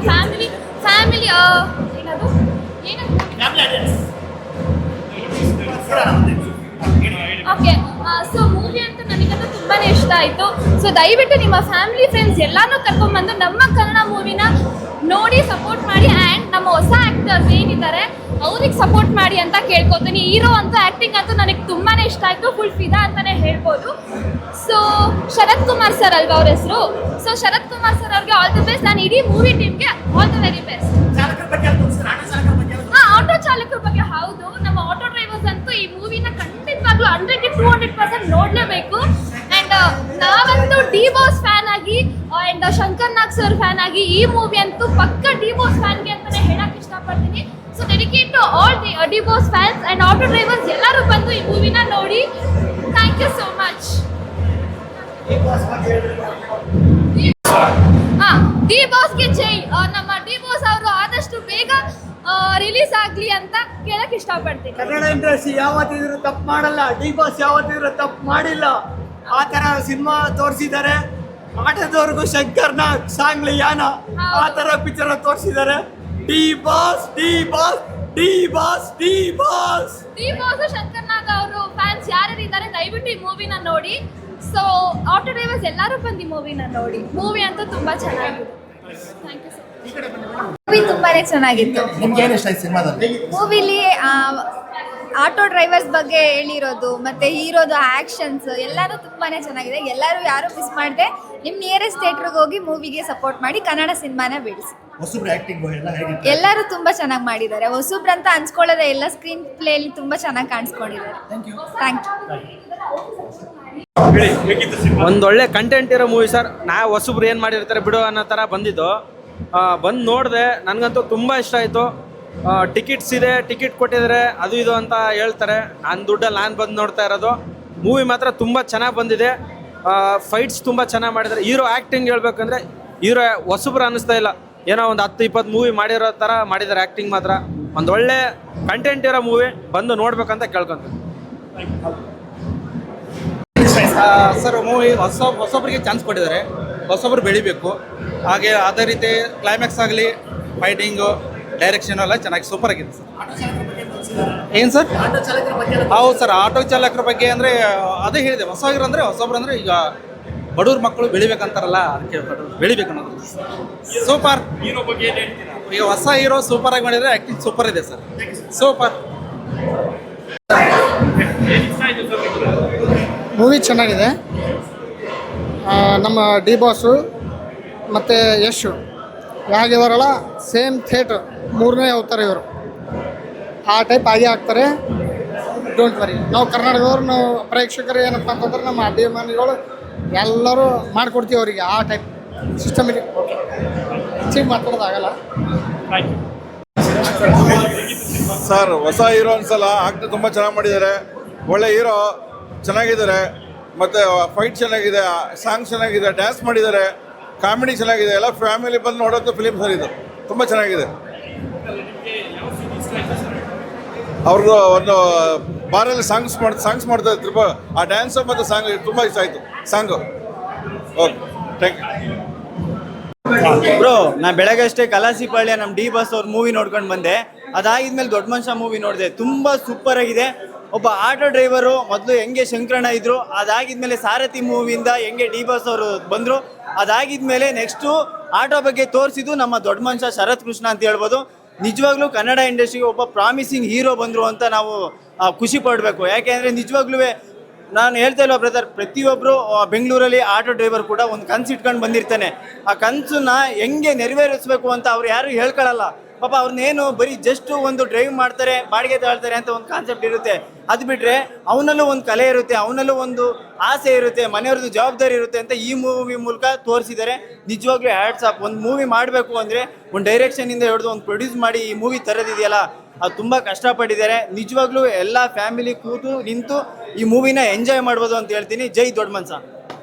Family family ಏನದು okay. So movie ಅಂತ ನನಗಂತೂ ತುಂಬಾ ಇಷ್ಟ ಆಯಿತು. ಸೊ ದಯವಿಟ್ಟು ನಿಮ್ಮ ಫ್ಯಾಮಿಲಿ ಫ್ರೆಂಡ್ಸ್ ಎಲ್ಲಾನು ಕರ್ಕೊಂಡ್ಬಂದು ನಮ್ಮ ಕನ್ನಡ ಮೂವಿನ ನೋಡಿ ಸಪೋರ್ಟ್ ಮಾಡಿ. ಆ್ಯಂಡ್ ನಮ್ಮ ಹೊಸ ಆ್ಯಕ್ಟರ್ಸ್ ಏನಿದ್ದಾರೆ ಅವ್ರಿಗೆ ಸಪೋರ್ಟ್ ಮಾಡಿ ಅಂತ ಕೇಳ್ಕೊತೀನಿ. ಹೀರೋ ಅಂತೂ ಆ್ಯಕ್ಟಿಂಗ್ ಅಂತೂ ನನಗೆ ತುಂಬಾ ಇಷ್ಟ ಆಯಿತು. ಫುಲ್ ಫಿದಾ ಅಂತಲೇ ಹೇಳ್ಬೋದು. ಸೊ ಶರತ್ ಕುಮಾರ್ ಸರ್ ಅಲ್ವಾ ಅವ್ರ ಹೆಸರು. ಸೊ ಶರತ್ ಕುಮಾರ್ ಸರ್ ಅವ್ರಿಗೆ ಆಲ್ ದಿ ಬೆಸ್ಟ್. ನಾನು ಇಡೀ ಮೂವಿ ಟೀಮ್ಗೆ all the very best. Auto ಚಾಲಕರ ಬಗ್ಗೆ ಹೌದು, ನಮ್ಮ ಆಟೋ ಡ್ರೈವರ್ಸ್ ಅಂತೂ ಈ ಮೂವಿನ ಖಂಡಿತವಾಗ್ಲೂ 100% ನೋಡ್ಲೇಬೇಕು. ಅಂಡ್ ನಾವಂತೂ ಡಿ ಬಾಸ್ ಫ್ಯಾನ್ ಆಗಿ and Shankar Nag sir fan ಆಗಿ ಈ ಮೂವಿ ಅಂತೂ ಪಕ್ಕ ಡಿ ಬಾಸ್ ಫ್ಯಾನ್ಗೆ ಅಂತಾನೆ ಹೇಳಕ್ ಇಷ್ಟಪಡ್ತೀನಿ. So dedicate to all D boss fans and auto drivers ಎಲ್ಲರೂ ಬಂದು ಈ ಮೂವಿನ ನೋಡಿ. Thank you so much. D ಬಾಸ್ಗೆ ಜೈ. ನಮ್ಮ ಡಿ ಬಾಸ್ ಅವರು ಆದಷ್ಟು ಬೇಗ ರಿಲೀಸ್ ಆಗ್ಲಿ ಅಂತ ಕೇಳಕ್ ಇಷ್ಟಪಡ್ತೀನಿ. ಕನ್ನಡ ಇಂಡಸ್ಟ್ರಿ ಯಾವತ್ತಿದ್ರು ತಪ್ಪು ಮಾಡಲ್ಲ. ಡಿ ಬಾಸ್ ಯಾವತ್ತಿದ್ರು ತಪ್ಪು ಮಾಡಿಲ್ಲ. ಆ ತರ ಸಿನಿಮಾ ತೋರಿಸಿದ್ದಾರೆ. ಆಟದವರೆಗೂ ಶಂಕರ್ನಾಗ್ ಸಾಂಗ್ಲಿ ಯಾನ ಆ ತರ ಪಿಕ್ಚರ್ ತೋರಿಸಿದ್ದಾರೆ. D boss D boss D boss D boss D boss Shankar Nag ಅವರು ಫ್ಯಾನ್ಸ್ ಯಾರ್ಯಾರಿದ್ದಾರೆ ದಯವಿಟ್ಟು ಈ ಮೂವಿನ ನೋಡಿ. ಸೊ ಆಟೋ ಡ್ರೈವರ್ಸ್ ಎಲ್ಲರೂ ಬಂದು ಈ ಮೂವಿನ ನೋಡಿ. ಮೂವಿ ಅಂತೂ ತುಂಬಾ ಚೆನ್ನಾಗಿದೆ. Thank you sir. ಮೂವಿ ತುಂಬಾನೇ ಚೆನ್ನಾಗಿತ್ತು. ನಿಮ್ಗೆ ಏನು ಇಷ್ಟ ಆಯ್ತು ಸಿನಿಮಾದಲ್ಲಿ? ಮೂವಿಲಿ ಆಟೋ ಡ್ರೈವರ್ಸ್ ಬಗ್ಗೆ ಹೇಳಿರೋದು ಮತ್ತೆ ಹೀರೋದು ಆಕ್ಷನ್ಸ್ ಎಲ್ಲಾನು ತುಂಬಾನೇ ಚೆನ್ನಾಗಿದೆ. ಎಲ್ಲರೂ ಯಾರು ಮಿಸ್ ಮಾಡದೆ ನಿಮ್ಮ ನಿಯರೆಸ್ಟ್ ಥಿಯೇಟರ್ಗೆ ಹೋಗಿ ಮೂವಿಗೆ ಸಪೋರ್ಟ್ ಮಾಡಿ. ಕನ್ನಡ ಸಿನಿಮಾನ ಬೆಳೆಸಿ. ಹೊಸಬ್ರು ಆಕ್ಟಿಂಗ್ ಎಲ್ಲ ಹೇಗಿತ್ತು? ಎಲ್ಲರೂ ತುಂಬಾ ಚೆನ್ನಾಗಿ ಮಾಡಿದ್ದಾರೆ. ಹೊಸಬ್ರಂತ ಅನ್ಸ್ಕೊಳ್ಳೋದೆ ಎಲ್ಲ ಸ್ಕ್ರೀನ್ ಪ್ಲೇಲಿ ತುಂಬಾ ಚೆನ್ನಾಗಿ ಕಾಣಿಸ್ಕೊಂಡಿದ್ದಾರೆ. Thank you. ಒಂದೊಳ್ಳೆ ಕಂಟೆಂಟ್ ಇರೋ ಮೂವಿ ಸರ್. ಹೊಸಬ್ರು ಏನು ಮಾಡಿರ್ತಾರೆ ಬಿಡು ಅನ್ನೋ ಥರ ಬಂದಿದ್ದು. ಬಂದು ನೋಡಿದೆ, ನನಗಂತೂ ತುಂಬ ಇಷ್ಟ ಆಯಿತು. ಟಿಕೆಟ್ಸ್ ಇದೆ, ಟಿಕೆಟ್ ಕೊಟ್ಟಿದ್ದಾರೆ, ಅದು ಇದು ಅಂತ ಹೇಳ್ತಾರೆ. ನನ್ನ ದುಡ್ಡಲ್ಲಿ ನಾನು ಬಂದು ನೋಡ್ತಾ ಇರೋದು. ಮೂವಿ ಮಾತ್ರ ತುಂಬ ಚೆನ್ನಾಗಿ ಬಂದಿದೆ. ಫೈಟ್ಸ್ ತುಂಬ ಚೆನ್ನಾಗಿ ಮಾಡಿದ್ದಾರೆ. ಹೀರೋ ಆ್ಯಕ್ಟಿಂಗ್ ಹೇಳ್ಬೇಕಂದ್ರೆ ಹೀರೋ ಹೊಸಬ್ರು ಅನ್ನಿಸ್ತಾ ಇಲ್ಲ. ಏನೋ ಒಂದು 10-20 ಮೂವಿ ಮಾಡಿರೋ ಥರ ಮಾಡಿದ್ದಾರೆ. ಆ್ಯಕ್ಟಿಂಗ್ ಮಾತ್ರ ಒಂದೊಳ್ಳೆ ಕಂಟೆಂಟ್ ಇರೋ ಮೂವಿ. ಬಂದು ನೋಡ್ಬೇಕಂತ ಕೇಳ್ಕೊಂತೀನಿ. ಸರ್ ಮೂವಿ ಹೊಸೊಬ್ಬರಿಗೆ ಚಾನ್ಸ್ ಕೊಟ್ಟಿದ್ದಾರೆ. ಹೊಸೊಬ್ಬರು ಬೆಳಿಬೇಕು. ಹಾಗೆ ಅದೇ ರೀತಿ ಕ್ಲೈಮ್ಯಾಕ್ಸ್ ಆಗಲಿ, ಫೈಟಿಂಗು, ಡೈರೆಕ್ಷನ್ ಎಲ್ಲ ಚೆನ್ನಾಗಿ ಸೂಪರ್ ಆಗಿದೆ ಸರ್. ಏನು ಸರ್? ಹೌದು ಸರ್. ಆಟೋ ಚಾಲಕರ ಬಗ್ಗೆ ಅಂದರೆ ಅದೇ ಹೇಳಿದೆ. ಹೊಸಬ್ರು ಅಂದರೆ ಈಗ ಬಡವ್ರ ಮಕ್ಕಳು ಬೆಳಿಬೇಕಂತಾರಲ್ಲ, ಅದಕ್ಕೆ ಬೆಳಿಬೇಕು ಅನ್ನೋದು. ಸೂಪರ್ ಹೀರೋ ಬಗ್ಗೆ ಈಗ ಹೊಸ ಹೀರೋ ಸೂಪರ್ ಆಗಿ ಮಾಡಿದರೆ ಆ್ಯಕ್ಟಿಂಗ್ ಸೂಪರ್ ಇದೆ ಸರ್. ಸೂಪರ್ ಮೂವಿ ಚೆನ್ನಾಗಿದೆ. ನಮ್ಮ ಡಿ ಬಾಸು ಮತ್ತು ಯಶು ಹೇಗಿದಾರಲ್ಲ ಸೇಮ್ ಥಿಯೇಟ್ರ್ 3ನೇ ಅವತಾರ ಇವರು. ಆ ಟೈಪ್ ಆಗೇ ಆಗ್ತಾರೆ. Don't worry. ನಾವು ಕರ್ನಾಟಕದವ್ರು, ನಾವು ಪ್ರೇಕ್ಷಕರು ಏನಪ್ಪ ಅಂತಂದ್ರೆ ನಮ್ಮ ಅಭಿಮಾನಿಗಳು ಎಲ್ಲರೂ ಮಾಡಿಕೊಡ್ತೀವಿ ಅವರಿಗೆ. ಆ ಟೈಪ್ ಸಿಸ್ಟಮ್ ಇದೆ. ಹೆಚ್ಚಿಗೆ ಮಾತಾಡೋದಾಗಲ್ಲ. ಸರ್ ಹೊಸ ಹೀರೋ ಅನ್ಸಲ್ಲ. ಆಕ್ಟರ್ ತುಂಬ ಚೆನ್ನಾಗಿ ಮಾಡಿದ್ದಾರೆ. ಒಳ್ಳೆ ಹೀರೋ ಚೆನ್ನಾಗಿದ್ದಾರೆ. ಮತ್ತು ಫೈಟ್ ಚೆನ್ನಾಗಿದೆ, ಸಾಂಗ್ ಚೆನ್ನಾಗಿದೆ, ಡ್ಯಾನ್ಸ್ ಮಾಡಿದ್ದಾರೆ, ಕಾಮಿಡಿ ಚೆನ್ನಾಗಿದೆ. ಎಲ್ಲ ಫ್ಯಾಮಿಲಿ ಬಂದು ನೋಡೋದು ಫಿಲಿಮ್ ಸರ್ ಇದು. ತುಂಬ ಚೆನ್ನಾಗಿದೆ. ಅವ್ರದ್ದು ಒಂದು ಬಾರಲ್ಲಿ ಸಾಂಗ್ಸ್ ಮಾಡ್ತಾ ಇದ್ರು. ಆ ಡ್ಯಾನ್ಸು ಮತ್ತು ಸಾಂಗ್ ತುಂಬ ಇಷ್ಟ ಆಯಿತು. Song okay. Thank you bro. ನಾನು ಬೆಳಗ್ಗೆ ಅಷ್ಟೇ ಕಲಾಸಿಪಾಳ್ಯ ನಮ್ಮ ಡಿ ಬಾಸ್ ಅವ್ರ ಮೂವಿ ನೋಡ್ಕೊಂಡು ಬಂದೆ. ಅದಾಗಿದ್ಮೇಲೆ ದೊಡ್ಡ ಮನುಷ್ಯ ಮೂವಿ ನೋಡಿದೆ. ತುಂಬ ಸೂಪರ್ ಆಗಿದೆ. ಒಬ್ಬ ಆಟೋ ಡ್ರೈವರು ಮೊದಲು ಹೆಂಗೆ ಶಂಕರಣ್ಣ ಇದ್ದರು, ಅದಾಗಿದ್ಮೇಲೆ ಸಾರಥಿ ಮೂವಿಯಿಂದ ಹೆಂಗೆ ಡಿ ಬಾಸ್ ಅವರು ಬಂದರು, ಅದಾಗಿದ್ಮೇಲೆ ನೆಕ್ಸ್ಟು ಆಟೋ ಬಗ್ಗೆ ತೋರಿಸಿದ್ದು ನಮ್ಮ ದೊಡ್ಡ ಮನುಷ್ಯ ಶರತ್ ಕೃಷ್ಣ ಅಂತ ಹೇಳ್ಬೋದು. ನಿಜವಾಗ್ಲೂ ಕನ್ನಡ ಇಂಡಸ್ಟ್ರಿಗೆ ಒಬ್ಬ ಪ್ರಾಮಿಸಿಂಗ್ ಹೀರೋ ಬಂದರು ಅಂತ ನಾವು ಖುಷಿ ಪಡಬೇಕು. ಯಾಕೆಂದರೆ ನಿಜವಾಗ್ಲೂ ನಾನು ಹೇಳ್ತಾ ಇಲ್ಲ ಬ್ರದರ್, ಪ್ರತಿಯೊಬ್ಬರು ಬೆಂಗಳೂರಲ್ಲಿ ಆಟೋ ಡ್ರೈವರ್ ಕೂಡ ಒಂದು ಕನಸು ಇಟ್ಕೊಂಡು ಬಂದಿರ್ತಾನೆ. ಆ ಕನಸನ್ನ ಹೆಂಗೆ ನೆರವೇರಿಸಬೇಕು ಅಂತ ಅವ್ರು ಯಾರು ಹೇಳ್ಕೊಳ್ಳಲ್ಲ. ಪಾಪ ಅವ್ರನ್ನೇನು ಬರೀ ಜಸ್ಟ್ ಒಂದು ಡ್ರೈವ್ ಮಾಡ್ತಾರೆ, ಬಾಡಿಗೆ ತಗೊಳ್ತಾರೆ ಅಂತ ಒಂದು ಕಾನ್ಸೆಪ್ಟ್ ಇರುತ್ತೆ. ಅದು ಬಿಟ್ಟರೆ ಅವನಲ್ಲೂ ಒಂದು ಕಲೆ ಇರುತ್ತೆ, ಅವನಲ್ಲೂ ಒಂದು ಆಸೆ ಇರುತ್ತೆ, ಮನೆಯವ್ರದ್ದು ಜವಾಬ್ದಾರಿ ಇರುತ್ತೆ ಅಂತ ಈ ಮೂವಿ ಮೂಲಕ ತೋರಿಸಿದ್ದಾರೆ. ನಿಜವಾಗ್ಲೂ ಹ್ಯಾಟ್ಸ್ ಆಫ್. ಒಂದು ಮೂವಿ ಮಾಡಬೇಕು ಅಂದರೆ ಒಂದು ಡೈರೆಕ್ಷನಿಂದ ಹಿಡಿದು ಒಂದು ಪ್ರೊಡ್ಯೂಸ್ ಮಾಡಿ ಈ ಮೂವಿ ತರೋದಿದೆಯಲ್ಲ, ಅದು ತುಂಬ ಕಷ್ಟಪಟ್ಟಿದ್ದಾರೆ. ನಿಜವಾಗ್ಲೂ ಎಲ್ಲ ಫ್ಯಾಮಿಲಿ ಕೂತು ನಿಂತು ಈ ಮೂವಿನ ಎಂಜಾಯ್ ಮಾಡ್ಬೋದು ಅಂತ ಹೇಳ್ತೀನಿ. ಜೈ ದೊಡ್ಡ ಮನುಷ್ಯ.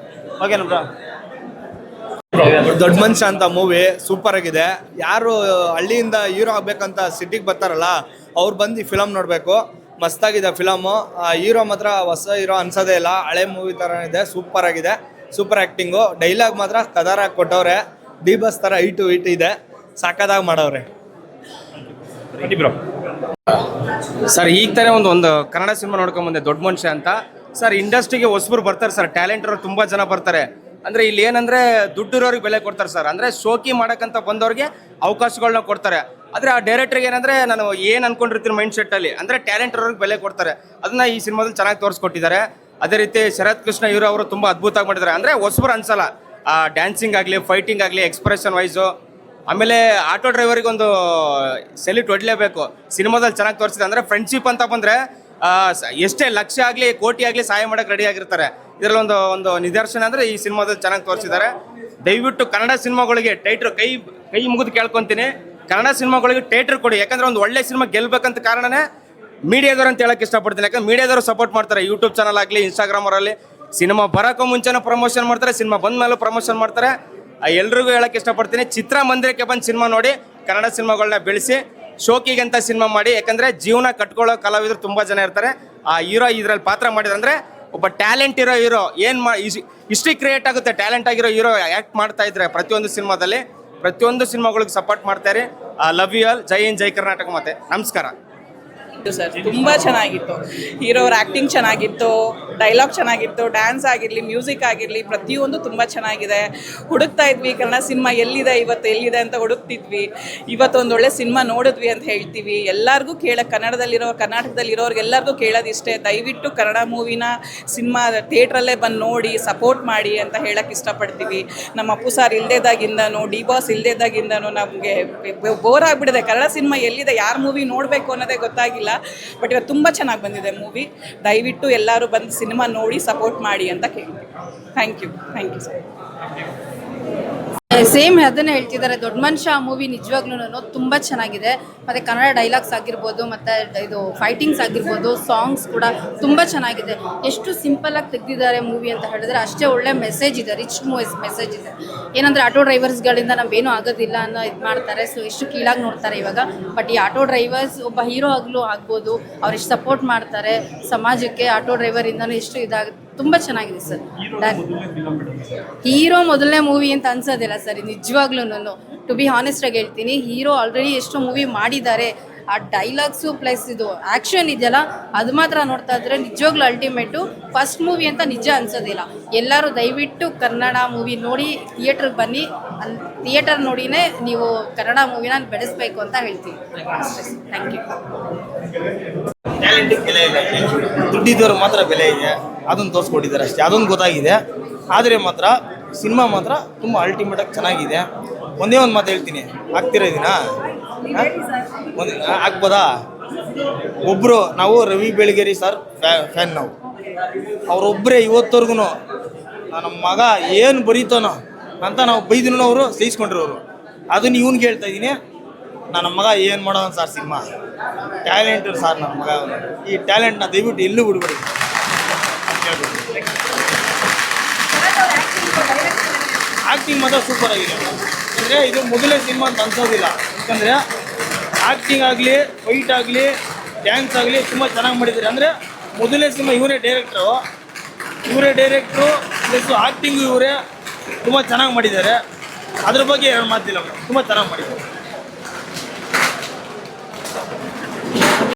ಓಕೆನಾ ಬ್ರೋ? ದೊಡ್ಡ ಮನುಷ್ಯ ಅಂತ ಮೂವಿ ಸೂಪರ್ ಆಗಿದೆ. ಯಾರು ಹಳ್ಳಿಯಿಂದ ಹೀರೋ ಆಗ್ಬೇಕಂತ ಸಿಟಿಗೆ ಬರ್ತಾರಲ್ಲ ಅವ್ರು ಬಂದು ಈ ಫಿಲಮ್ ನೋಡಬೇಕು. ಮಸ್ತಾಗಿದೆ ಫಿಲಮು. ಹೀರೋ ಮಾತ್ರ ಹೊಸ ಹೀರೋ ಅನ್ಸೋದೇ ಇಲ್ಲ, ಹಳೆ ಮೂವಿ ಥರ ಇದೆ. ಸೂಪರ್ ಆಗಿದೆ, ಸೂಪರ್ ಆ್ಯಕ್ಟಿಂಗು. ಡೈಲಾಗ್ ಮಾತ್ರ ಕದಾರಾಗಿ ಕೊಟ್ಟವ್ರೆ. ಡಿ ಬಾಸ್ ಥರ ಹೈಟು ಇದೆ. ಸಾಕಾದಾಗ ಮಾಡವ್ರೆ. ಸರ್ ಈಗ ತಾನೇ ಒಂದು ಕನ್ನಡ ಸಿನಿಮಾ ನೋಡ್ಕೊಂಬಂದೆ, ದೊಡ್ಡ ಮನುಷ್ಯ ಅಂತ. ಸರ್ ಇಂಡಸ್ಟ್ರಿಗೆ ಹೊಸಬರು ಬರ್ತಾರೆ ಸರ್, ಟ್ಯಾಲೆಂಟ್ ಇರೋರು ತುಂಬ ಜನ ಬರ್ತಾರೆ. ಅಂದರೆ ಇಲ್ಲಿ ಏನಂದರೆ ದುಡ್ಡಿರೋರಿಗೆ ಬೆಲೆ ಕೊಡ್ತಾರೆ ಸರ್. ಅಂದರೆ ಶೋಕಿ ಮಾಡೋಕ್ಕಂತ ಬಂದವ್ರಿಗೆ ಅವಕಾಶಗಳನ್ನ ಕೊಡ್ತಾರೆ. ಆದರೆ ಆ ಡೈರೆಕ್ಟ್ರಿಗೆ ಏನಂದರೆ ನಾನು ಏನು ಅನ್ಕೊಂಡಿರ್ತೀನಿ ಮೈಂಡ್ ಸೆಟ್ಟಲ್ಲಿ, ಅಂದರೆ ಟ್ಯಾಲೆಂಟ್ ಇರೋರಿಗೆ ಬೆಲೆ ಕೊಡ್ತಾರೆ. ಅದನ್ನು ಈ ಸಿನಿಮಾದಲ್ಲಿ ಚೆನ್ನಾಗಿ ತೋರಿಸ್ಕೊಟ್ಟಿದ್ದಾರೆ. ಅದೇ ರೀತಿ ಶರತ್ ಕೃಷ್ಣ ಇವರು ಅವರು ತುಂಬ ಅದ್ಭುತವಾಗಿ ಮಾಡಿದ್ದಾರೆ. ಅಂದರೆ ಹೊಸಬರು ಅನ್ಸಲ್ಲ, ಡ್ಯಾನ್ಸಿಂಗ್ ಆಗಲಿ, ಫೈಟಿಂಗ್ ಆಗಲಿ, ಎಕ್ಸ್ಪ್ರೆಷನ್ ವೈಸು. ಆಮೇಲೆ ಆಟೋ ಡ್ರೈವರಿಗೆ ಒಂದು ಸೆಲ್ಯೂಟ್ ಹೊಡಲೇಬೇಕು, ಸಿನಿಮಾದಲ್ಲಿ ಚೆನ್ನಾಗಿ ತೋರಿಸಿದೆ. ಅಂದರೆ ಫ್ರೆಂಡ್ಶಿಪ್ ಅಂತ ಬಂದರೆ ಎಷ್ಟೇ ಲಕ್ಷ ಆಗಲಿ ಕೋಟಿ ಆಗಲಿ ಸಹಾಯ ಮಾಡೋಕ್ಕೆ ರೆಡಿ ಆಗಿರ್ತಾರೆ. ಇದರಲ್ಲಿ ಒಂದು ನಿದರ್ಶನ ಅಂದರೆ ಈ ಸಿನಿಮಾದಲ್ಲಿ ಚೆನ್ನಾಗಿ ತೋರಿಸಿದ್ದಾರೆ. ದಯವಿಟ್ಟು ಕನ್ನಡ ಸಿನಿಮಾಗಳಿಗೆ ಟೈಟ್ರ್ ಕೈ ಮುಗಿದು ಕೇಳ್ಕೊತೀನಿ, ಕನ್ನಡ ಸಿನಿಮಾಗಳಿಗೆ ಟೈಟ್ರ್ ಕೊಡಿ. ಯಾಕಂದರೆ ಒಂದು ಒಳ್ಳೆ ಸಿನಿಮಾ ಗೆಲ್ಲಬೇಕಂತ ಕಾರಣನೇ ಮೀಡಿಯಾದವ್ರು ಅಂತ ಹೇಳಕ್ಕೆ ಇಷ್ಟಪಡ್ತೀನಿ. ಯಾಕಂದ್ರೆ ಮೀಡಿಯಾದವರು ಸಪೋರ್ಟ್ ಮಾಡ್ತಾರೆ, ಯೂಟ್ಯೂಬ್ ಚಾನಲ್ ಆಗಲಿ, ಇನ್ಸ್ಟಾಗ್ರಾಮರಲ್ಲಿ. ಸಿನಿಮಾ ಬರೋಕ್ಕೂ ಮುಂಚೆನೂ ಪ್ರಮೋಷನ್ ಮಾಡ್ತಾರೆ, ಸಿನಿಮಾ ಬಂದ ಮೇಲೂ ಪ್ರಮೋಷನ್ ಮಾಡ್ತಾರೆ. ಎಲ್ರಿಗೂ ಹೇಳಕ್ಕೆ ಇಷ್ಟಪಡ್ತೀನಿ, ಚಿತ್ರಮಂದಿರಕ್ಕೆ ಬಂದು ಸಿನಿಮಾ ನೋಡಿ, ಕನ್ನಡ ಸಿನಿಮಾಗಳನ್ನ ಬೆಳೆಸಿ, ಶೋಕಿಗಂತ ಸಿನಿಮಾ ಮಾಡಿ. ಯಾಕಂದರೆ ಜೀವನ ಕಟ್ಕೊಳ್ಳೋ ಕಲಾವಿದರು ತುಂಬ ಜನ ಇರ್ತಾರೆ. ಆ ಹೀರೋ ಇದರಲ್ಲಿ ಪಾತ್ರ ಮಾಡಿದ್ರೆ ಒಬ್ಬ ಟ್ಯಾಲೆಂಟ್ ಇರೋ ಹೀರೋ ಹಿಸ್ಟ್ರಿ ಕ್ರಿಯೇಟ್ ಆಗುತ್ತೆ. ಟ್ಯಾಲೆಂಟ್ ಆಗಿರೋ ಹೀರೋ ಆ್ಯಕ್ಟ್ ಮಾಡ್ತಾ ಇದ್ರೆ ಪ್ರತಿಯೊಂದು ಸಿನಿಮಾದಲ್ಲಿ, ಪ್ರತಿಯೊಂದು ಸಿನಿಮಾಗಳಿಗೆ ಸಪೋರ್ಟ್ ಮಾಡ್ತಾರೆ. Love you all. ಜೈ ಹಿಂದ್, ಜೈ ಕರ್ನಾಟಕ. ಮತ್ತೆ ನಮಸ್ಕಾರ ಸರ್. ತುಂಬ ಚೆನ್ನಾಗಿತ್ತು, ಹೀರೋರ ಆ್ಯಕ್ಟಿಂಗ್ ಚೆನ್ನಾಗಿತ್ತು, ಡೈಲಾಗ್ ಚೆನ್ನಾಗಿತ್ತು, ಡ್ಯಾನ್ಸ್ ಆಗಿರಲಿ, ಮ್ಯೂಸಿಕ್ ಆಗಿರಲಿ, ಪ್ರತಿಯೊಂದು ತುಂಬ ಚೆನ್ನಾಗಿದೆ. ಹುಡುಕ್ತಾ ಇದ್ವಿ ಕನ್ನಡ ಸಿನಿಮಾ ಎಲ್ಲಿದೆ ಎಲ್ಲಿದೆ ಅಂತ ಹುಡುಕ್ತಿದ್ವಿ. ಇವತ್ತು ಒಂದು ಒಳ್ಳೆ ಸಿನಿಮಾ ನೋಡಿದ್ವಿ ಅಂತ ಹೇಳ್ತೀವಿ. ಎಲ್ಲರಿಗೂ ಕರ್ನಾಟಕದಲ್ಲಿರೋರಿಗೆಲ್ಲರಿಗೂ ಕೇಳೋದಿಷ್ಟೇ, ದಯವಿಟ್ಟು ಕನ್ನಡ ಮೂವಿನ ಸಿನಿಮಾ ಥಿಯೇಟ್ರಲ್ಲೇ ಬಂದು ನೋಡಿ ಸಪೋರ್ಟ್ ಮಾಡಿ ಅಂತ ಹೇಳಕ್ಕೆ ಇಷ್ಟಪಡ್ತೀವಿ. ನಮ್ಮ ಅಪ್ಪು ಸಾರ್ ಇಲ್ದೇದಾಗಿಂದನೂ, ಡಿ ಬಾಸ್ ಇಲ್ದೇದಾಗಿಂದನೂ ನಮಗೆ ಬೋರ್ ಆಗಿಬಿಡಿದೆ. ಕನ್ನಡ ಸಿನಿಮಾ ಎಲ್ಲಿದೆ, ಯಾರು ಮೂವಿ ನೋಡಬೇಕು ಅನ್ನೋದೇ ಗೊತ್ತಾಗಿಲ್ಲ. ಬಟ್ ಇವತ್ತು ತುಂಬ ಚೆನ್ನಾಗಿ ಬಂದಿದೆ ಮೂವಿ. ದಯವಿಟ್ಟು ಎಲ್ಲರೂ ಬಂದು ಸಿನಿಮಾ ನೋಡಿ ಸಪೋರ್ಟ್ ಮಾಡಿ ಅಂತ ಕೇಳ್ತೀವಿ. Thank you sir. ಸೇಮ್ ಅದನ್ನೇ ಹೇಳ್ತಿದ್ದಾರೆ. ದೊಡ್ಡ ಮನುಷ್ಯ ಮೂವಿ ನಿಜವಾಗ್ಲೂ ತುಂಬ ಚೆನ್ನಾಗಿದೆ. ಮತ್ತು ಕನ್ನಡ ಡೈಲಾಗ್ಸ್ ಆಗಿರ್ಬೋದು, ಮತ್ತು ಇದು ಫೈಟಿಂಗ್ಸ್ ಆಗಿರ್ಬೋದು, ಸಾಂಗ್ಸ್ ಕೂಡ ತುಂಬ ಚೆನ್ನಾಗಿದೆ. ಎಷ್ಟು ಸಿಂಪಲಾಗಿ ತೆಗೆದಿದ್ದಾರೆ ಮೂವಿ ಅಂತ ಹೇಳಿದ್ರೆ ಅಷ್ಟೇ ಒಳ್ಳೆ ಮೆಸೇಜ್ ಇದೆ, ರಿಚ್ ಮೆಸೇಜ್ ಇದೆ. ಏನಂದರೆ ಆಟೋ ಡ್ರೈವರ್ಸ್ಗಳಿಂದ ನಮ್ಮೇನೂ ಆಗೋದಿಲ್ಲ ಅನ್ನೋ ಇದು ಮಾಡ್ತಾರೆ. ಸೊ ಎಷ್ಟು ಕೀಳಾಗಿ ನೋಡ್ತಾರೆ ಇವಾಗ. ಬಟ್ ಈ ಆಟೋ ಡ್ರೈವರ್ಸ್ ಒಬ್ಬ ಹೀರೋ ಆಗ್ಬೋದು, ಅವ್ರು ಎಷ್ಟು ಸಪೋರ್ಟ್ ಮಾಡ್ತಾರೆ ಸಮಾಜಕ್ಕೆ. ಆಟೋ ಡ್ರೈವರಿಂದನೂ ಎಷ್ಟು ಇದಾಗುತ್ತೆ. ತುಂಬ ಚೆನ್ನಾಗಿದೆ ಸರ್. ಹೀರೋ ಮೊದಲನೇ ಮೂವಿ ಅಂತ ಅನ್ಸೋದಿಲ್ಲ ಸರ್ ನಿಜವಾಗ್ಲೂ. ಟು ಬಿ ಹಾನೆಸ್ಟಾಗಿ ಹೇಳ್ತೀನಿ, ಹೀರೋ ಆಲ್ರೆಡಿ ಎಷ್ಟು ಮೂವಿ ಮಾಡಿದ್ದಾರೆ. ಆ ಡೈಲಾಗ್ಸು ಪ್ಲಸ್ ಇದು ಆ್ಯಕ್ಷನ್ ಇದೆಯಲ್ಲ, ಅದು ಮಾತ್ರ ನೋಡ್ತಾ ಇದ್ರೆ ನಿಜವಾಗ್ಲೂ ಅಲ್ಟಿಮೇಟು. ಫಸ್ಟ್ ಮೂವಿ ಅಂತ ನಿಜ ಅನ್ಸೋದಿಲ್ಲ. ಎಲ್ಲರೂ ದಯವಿಟ್ಟು ಕನ್ನಡ ಮೂವಿ ನೋಡಿ ಥಿಯೇಟ್ರಿಗೆ ಬನ್ನಿ. ಥಿಯೇಟರ್ ನೋಡಿನೇ ನೀವು ಕನ್ನಡ ಮೂವಿನ ಬೆಳೆಸಬೇಕು ಅಂತ ಹೇಳ್ತೀವಿ ಅಷ್ಟೇ. Thank you. ಟ್ಯಾಲೆಂಟಿಗೆ ಬೆಲೆ ಇದೆ, ದುಡ್ಡಿದ್ದವ್ರು ಮಾತ್ರ ಬೆಲೆ ಇದೆ, ಅದನ್ನು ತೋರಿಸ್ಕೊಟ್ಟಿದ್ದಾರೆ ಅಷ್ಟೇ. ಅದೊಂದು ಗೊತ್ತಾಗಿದೆ. ಆದರೆ ಮಾತ್ರ ಸಿನಿಮಾ ಮಾತ್ರ ತುಂಬ ಅಲ್ಟಿಮೇಟಾಗಿ ಚೆನ್ನಾಗಿದೆ. ಒಂದೇ ಒಂದು ಮಾತು ಹೇಳ್ತೀನಿ, ಆಗ್ತಿರೋ ಇದೀನಾ ಆಗ್ಬೋದಾ? ಒಬ್ಬರು ನಾವು ರವಿ ಬೆಳಗೇರಿ ಸರ್ ಫ್ಯಾನ್. ನಾವು ಅವರೊಬ್ಬರೇ ಇವತ್ತವರೆಗೂ ನಮ್ಮ ಮಗ ಏನು ಬರೀತಾನೋ ಅಂತ ನಾವು ಬೈದಿನೂ ಅವರು ಸಹಿಸ್ಕೊಂಡಿರೋರು. ಅದನ್ನು ಇವ್ನಿಗೆ ಹೇಳ್ತಾ ಇದ್ದೀನಿ, ನನ್ನ ಮಗ ಏನು ಮಾಡೋಣ ಸರ್, ಸಿನಿಮಾ ಟ್ಯಾಲೆಂಟ್ ಸರ್ ನನ್ನ ಮಗ. ಈ ಟ್ಯಾಲೆಂಟ್ನ ದಯವಿಟ್ಟು ಎಲ್ಲೂ ಬಿಡ್ಬೇಡಿ. ಆ್ಯಕ್ಟಿಂಗ್ ಮಾತ್ರ ಸೂಪರ್ ಆಗಿದೆ. ಅಂದರೆ ಇದು ಮೊದಲೇ ಸಿನಿಮಾ ಅಂತ ಅನ್ಸೋದಿಲ್ಲ. ಯಾಕಂದರೆ ಆ್ಯಕ್ಟಿಂಗ್ ಆಗಲಿ, ಫೈಟ್ ಆಗಲಿ, ಡ್ಯಾನ್ಸ್ ಆಗಲಿ ತುಂಬ ಚೆನ್ನಾಗಿ ಮಾಡಿದ್ದಾರೆ. ಅಂದರೆ ಮೊದಲನೇ ಸಿನಿಮಾ ಇವರೇ ಡೈರೆಕ್ಟ್ರು ಪ್ಲಸ್ ಆ್ಯಕ್ಟಿಂಗು ಇವರೇ ತುಂಬ ಚೆನ್ನಾಗಿ ಮಾಡಿದ್ದಾರೆ. ಅದ್ರ ಬಗ್ಗೆ ಏನು ಮಾತಿಲ್ಲ, ತುಂಬ ಚೆನ್ನಾಗಿ ಮಾಡಿದ್ದಾರೆ.